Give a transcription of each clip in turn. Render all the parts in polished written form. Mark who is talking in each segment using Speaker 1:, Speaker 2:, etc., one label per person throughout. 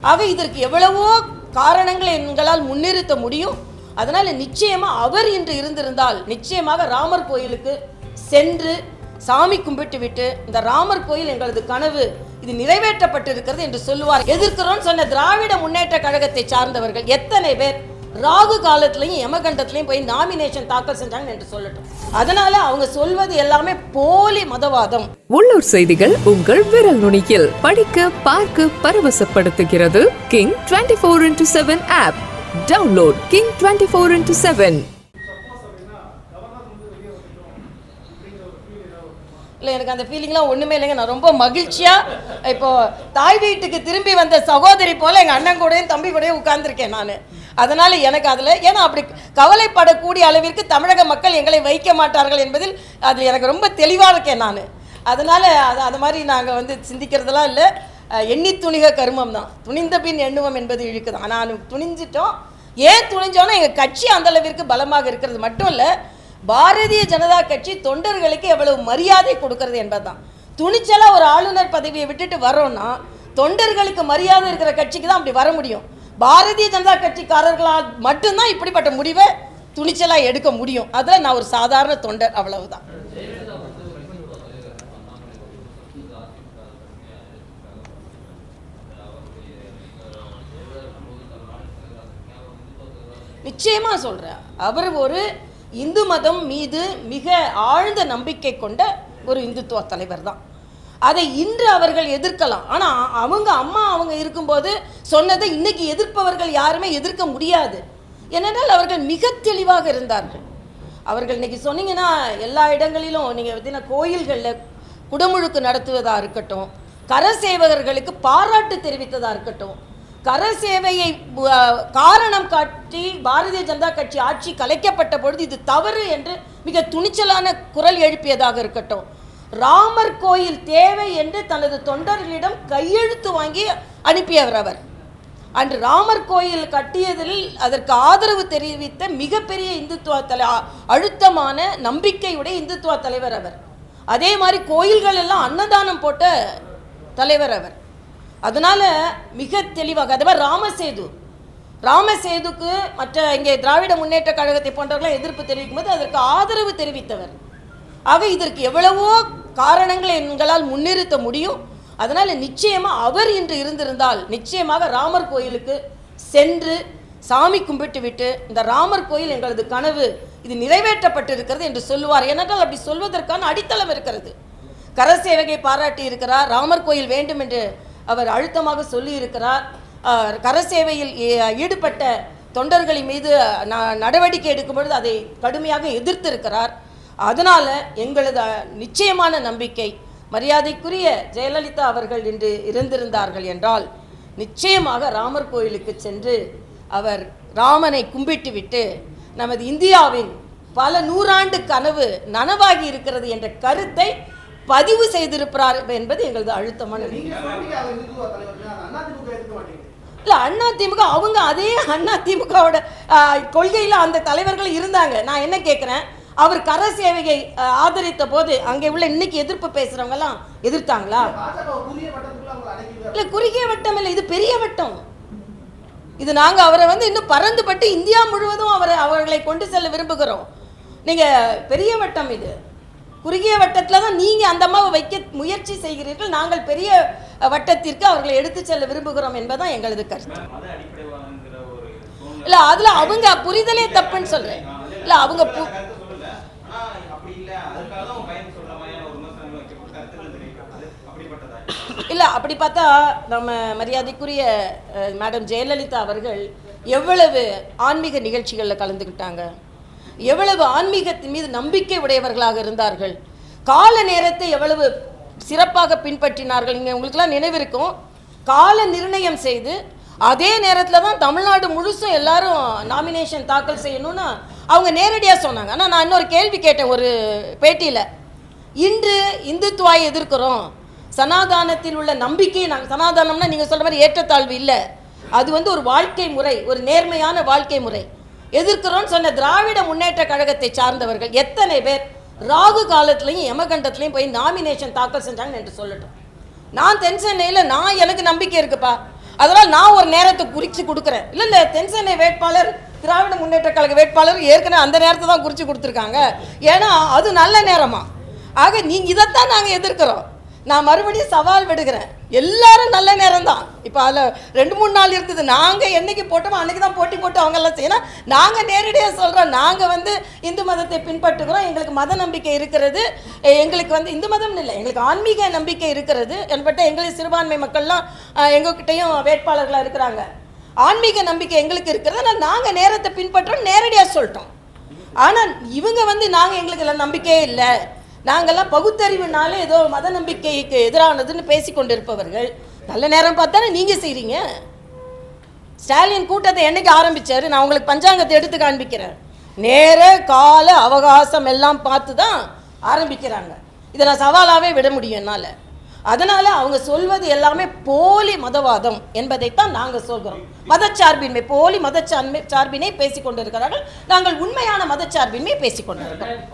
Speaker 1: ஆக இதற்கு எவ்வளவோ காரணங்களை எங்களால் முன்னிறுத்த முடியும். அதனால் நிச்சயமாக அவர் இன்று இருந்திருந்தால் நிச்சயமாக ராமர் கோயிலுக்கு சென்று சாமி கும்பிட்டு விட்டு இந்த ராமர் கோயில் எங்களது கனவு இது நிறைவேற்றப்பட்டிருக்கிறது என்று சொல்லுவார். எதிர்க்கிறோம் சொன்ன திராவிட முன்னேற்ற கழகத்தை சார்ந்தவர்கள் எத்தனை பேர் ராகு காலத்திலையும் யமகண்டத்திலையும் போய் நாமினேஷன் தாக்கல் செஞ்சாங்க என்று சொல்லட்டும். அதனால அவங்க சொல்வது எல்லாமே போலி மதவாதம்.
Speaker 2: உள்ளூர் செய்திகள் உங்கள் விரல் நுனியில் படிக்க பார்க்க பரவசப்படுத்துகிறது king 24x7 app. Download king 24x7.
Speaker 1: இல்லை, எனக்கு அந்த ஃபீலிங்லாம் ஒன்றுமே இல்லைங்க. நான் ரொம்ப மகிழ்ச்சியாக இப்போது தாய் வீட்டுக்கு திரும்பி வந்த சகோதரி போல் எங்கள் அண்ணன் கூடயும் தம்பி கூடயும் உட்கார்ந்துருக்கேன் நான். அதனால் எனக்கு அதில் ஏன்னா அப்படி கவலைப்படக்கூடிய அளவிற்கு தமிழக மக்கள் எங்களை வைக்க மாட்டார்கள் என்பதில் அது எனக்கு ரொம்ப தெளிவாக இருக்கேன் நான். அதனால் அது மாதிரி நாங்கள் சிந்திக்கிறதெல்லாம் இல்லை. எண்ணி துணிக கருமம் தான், துணிந்த பின் எண்ணுவோம் என்பது இழுக்கு தான். நான் துணிஞ்சிட்டோம். ஏன் துணிஞ்சோன்னா எங்கள் கட்சி அந்தளவிற்கு பலமாக இருக்கிறது மட்டும் இல்லை, பாரதிய ஜனதா கட்சி தொண்டர்களுக்கு எவ்வளவு மரியாதை கொடுக்கறது என்பதுதான். துணிச்சலாக ஒரு ஆளுநர் பதவியை விட்டுட்டு வரோன்னா தொண்டர்களுக்கு மரியாதை இருக்கிற கட்சிக்கு தான் அப்படி வர முடியும். பாரதிய ஜனதா கட்சிக்காரர்களால் மட்டும்தான் இப்படிப்பட்ட முடிவை துணிச்சலாக எடுக்க முடியும். அதில் நான் ஒரு சாதாரண தொண்டர், அவ்வளவுதான். நிச்சயமாக சொல்கிறேன், அவர் ஒரு இந்து மதம் மீது மிக ஆழ்ந்த நம்பிக்கை கொண்ட ஒரு இந்துத்துவ தலைவர் தான். அதை இன்று அவர்கள் எதிர்க்கலாம். ஆனால் அவங்க இருக்கும்போது சொன்னதை இன்னைக்கு எதிர்ப்பவர்கள் யாருமே எதிர்க்க முடியாது. ஏனென்றால் அவர்கள் மிக தெளிவாக இருந்தார்கள். அவர்கள் இன்னைக்கு சொன்னீங்கன்னா எல்லா இடங்களிலும் நீங்கள் பார்த்தீங்கன்னா கோயில்களில் குடமுழுக்கு நடத்துவதாக இருக்கட்டும், கரசேவகர்களுக்கு பாராட்டு தெரிவித்ததாக இருக்கட்டும், கரசேவையை காரணம் காட்டி பாரதிய ஜனதா கட்சி ஆட்சி கலைக்கப்பட்ட பொழுது இது தவறு என்று மிக துணிச்சலான குரல் எழுப்பியதாக இருக்கட்டும், ராமர் கோயில் தேவை என்று தனது தொண்டர்களிடம் கையெழுத்து வாங்கி அனுப்பியவர் அவர். அன்று ராமர் கோயில் கட்டியதில் அதற்கு ஆதரவு தெரிவித்த மிகப்பெரிய இந்துத்துவ அழுத்தமான நம்பிக்கையுடைய இந்துத்துவ தலைவர் அவர். அதே மாதிரி கோயில்கள் எல்லாம் அன்னதானம் போட்ட தலைவர் அவர். அதனால் மிக தெளிவாக அதே மாதிரி ராமசேதுக்கு மற்ற இங்கே திராவிட முன்னேற்ற கழகத்தை போன்றவர்களாம் எதிர்ப்பு தெரிவிக்கும் போது அதற்கு ஆதரவு தெரிவித்தவர். ஆக இதற்கு எவ்வளவோ காரணங்களை எங்களால் முன்னிறுத்த முடியும். அதனால் நிச்சயமாக அவர் இன்று இருந்திருந்தால் நிச்சயமாக ராமர் கோயிலுக்கு சென்று சாமி கும்பிட்டு விட்டு இந்த ராமர் கோயில் எங்களது கனவு இது நிறைவேற்றப்பட்டிருக்கிறது என்று சொல்லுவார். ஏனென்றால் அப்படி சொல்வதற்கான அடித்தளம் இருக்கிறது. கரசேவகை பாராட்டி இருக்கிறார், ராமர் கோயில் வேண்டும் என்று அவர் அழுத்தமாக சொல்லி இருக்கிறார். கரசேவையில் ஈடுபட்ட தொண்டர்களின் மீது நடவடிக்கை எடுக்கும் பொழுது அதை கடுமையாக எதிர்த்திருக்கிறார். அதனால் எங்களது நிச்சயமான நம்பிக்கை மரியாதைக்குரிய ஜெயலலிதா அவர்கள் இன்று இருந்திருந்தார்கள் என்றால் நிச்சயமாக ராமர் கோயிலுக்கு சென்று அவர் ராமனை கும்பிட்டு விட்டு நமது இந்தியாவின் பல நூறாண்டு கனவு நனவாகி இருக்கிறது என்ற கருத்தை பதிவு செய்திருப்பார் என்பது எங்களது அழுத்தமான. இல்லை, அதிமுக அவங்க அதே அதிமுகவோட கொள்கையில் அந்த தலைவர்கள் இருந்தாங்க. நான் என்ன கேட்குறேன், அவர் கரசேவையை ஆதரித்த போது அங்கே உள்ள இன்னைக்கு எதிர்ப்பு பேசுறவங்கலாம் எதிர்த்தாங்களா? இல்லை, குறுகிய வட்டம் இல்லை, இது பெரிய வட்டம். இது நாங்கள் அவரை இன்னும் பறந்துபட்டு இந்தியா முழுவதும் அவர்களை கொண்டு செல்ல விரும்புகிறோம். நீங்கள் பெரிய வட்டம், இது குறுகிய வட்டத்தில் தான் நீங்கள் அந்த அம்மாவை வைக்க முயற்சி செய்கிறீர்கள். நாங்கள் பெரிய வட்டத்திற்கு அவர்களை எடுத்து செல்ல விரும்புகிறோம் என்பதுதான் எங்களது கருத்து. இல்லை, அதில் அவங்க புரிதலே தப்புன்னு சொல்கிறேன். இல்லை, அவங்க இல்லை அப்படி பார்த்தா நம்ம மரியாதைக்குரிய மேடம் ஜெயலலிதா அவர்கள் எவ்வளவு ஆன்மீக நிகழ்ச்சிகளில் கலந்துக்கிட்டாங்க, எவ்வளவு ஆன்மீகத்தின் மீது நம்பிக்கை உடையவர்களாக இருந்தார்கள், கால நேரத்தை எவ்வளவு சிறப்பாக பின்பற்றினார்கள். இங்கே உங்களுக்கெல்லாம் நினைவிருக்கும், கால நிர்ணயம் செய்து அதே நேரத்தில் தான் தமிழ்நாடு முழுசும் எல்லாரும் நாமினேஷன் தாக்கல் செய்யணும்னு அவங்க நேரடியாக சொன்னாங்க. ஆனால் நான் இன்னொரு கேள்வி கேட்டேன் ஒரு பேட்டியில், இன்று இந்துத்துவாயை எதிர்க்கிறோம், சனாதானத்தில் உள்ள நம்பிக்கை, நாங்கள் சனாதானம்னா நீங்கள் சொல்கிற மாதிரி ஏற்றத்தாழ்வு இல்லை, அது ஒரு வாழ்க்கை முறை, ஒரு நேர்மையான வாழ்க்கை முறை, எதிர்க்கிறோன்னு சொன்ன திராவிட முன்னேற்ற கழகத்தை சார்ந்தவர்கள் எத்தனை பேர் ராகு காலத்திலையும் யமகண்டத்திலையும் போய் நாமினேஷன் தாக்கல் செஞ்சாங்க என்று சொல்லட்டும். நான் தென் சென்னையில் எனக்கு நம்பிக்கை இருக்குப்பா, அதனால் நான் ஒரு நேரத்தை குறித்து கொடுக்குறேன். இல்லை தென்சென்னை வேட்பாளர் திராவிட முன்னேற்ற கழக வேட்பாளர் ஏற்கனவே அந்த நேரத்தை தான் குறித்து கொடுத்துருக்காங்க. ஏன்னா அது நல்ல நேரமா. ஆக நீங்கள் இதைத்தான் நாங்கள் எதிர்க்கிறோம். நான் மறுபடியும் சவால் விடுகிறேன். எல்லாரும் நல்ல நேரம் தான். இப்போ அதில் 2-3 நாள் இருக்குது. நாங்கள் என்னைக்கு போட்டோமோ அன்றைக்கி தான் போட்டி போட்டு அவங்கெல்லாம் செய்யணும். நாங்கள் நேரடியாக சொல்கிறோம், நாங்கள் இந்து மதத்தை பின்பற்றுகிறோம், எங்களுக்கு மத நம்பிக்கை இருக்கிறது, எங்களுக்கு இந்து மதம்னு இல்லை, எங்களுக்கு ஆன்மீக நம்பிக்கை இருக்கிறது என்பட்ட எங்களுக்கு சிறுபான்மை மக்கள்லாம் எங்ககிட்டையும் வேட்பாளர்களாக இருக்கிறாங்க. ஆன்மீக நம்பிக்கை எங்களுக்கு இருக்கிறது. ஆனால் நாங்கள் நேரத்தை பின்பற்றோம், நேரடியாக சொல்லிட்டோம். ஆனால் இவங்க நாங்கள் எங்களுக்கு எல்லாம் நம்பிக்கையே இல்லை, நாங்கள்லாம் பகுத்தறிவுனால ஏதோ மத நம்பிக்கைக்கு எதிரானதுன்னு பேசி கொண்டிருப்பவர்கள் நல்ல நேரம் பார்த்தானே நீங்கள் செய்கிறீங்க. ஸ்டாலின் கூட்டத்தை என்னைக்கு ஆரம்பித்தார்? நான் உங்களுக்கு பஞ்சாங்கத்தை எடுத்து காண்பிக்கிறேன். நேர கால அவகாசம் எல்லாம் பார்த்து தான் ஆரம்பிக்கிறாங்க. இதை நான் சவாலாகவே விட முடியும் என்னால். அதனால் அவங்க சொல்வது எல்லாமே போலி மதவாதம் என்பதைத்தான் நாங்கள் சொல்கிறோம். மதச்சார்பின்மை, போலி மதச்சார்பினை பேசி கொண்டிருக்கிறார்கள். நாங்கள் உண்மையான மதச்சார்பின்மை பேசி கொண்டிருக்கிறோம்.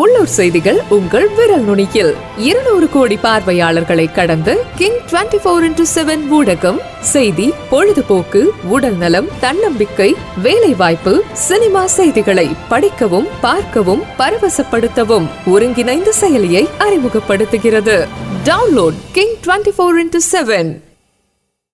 Speaker 2: உள்ளூர் செய்திகள் உங்கள் விரல் நுனியில். 200 கோடி பார்வையாளர்களை கடந்து கிங் 24x7 ஊடகம் செய்தி, பொழுதுபோக்கு, உடல் நலம், தன்னம்பிக்கை, வேலை வாய்ப்பு, சினிமா செய்திகளை படிக்கவும் பார்க்கவும் பரவசப்படுத்தவும் ஒருங்கிணைந்த செயலியை அறிமுகப்படுத்துகிறது. Download king 24x7.